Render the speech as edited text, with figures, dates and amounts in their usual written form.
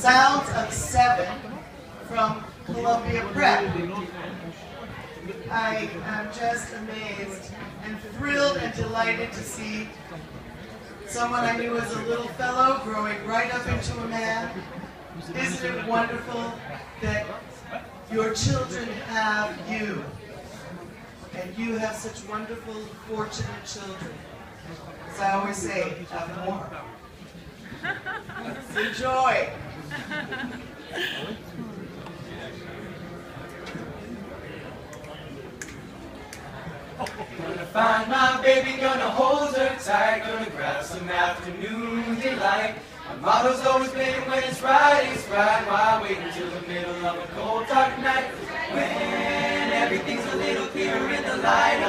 Sounds of 7 from Columbia Prep. I am just amazed and thrilled and delighted to see someone I knew as a little fellow growing right up into a man. Isn't it wonderful that your children have you, and you have such wonderful, fortunate children? As I always say, have more. Enjoy. Gonna find my baby, gonna hold her tight, gonna grab some afternoon delight. My motto's always been when it's right, why wait until the middle of a cold dark night, when everything's a little clearer in the light.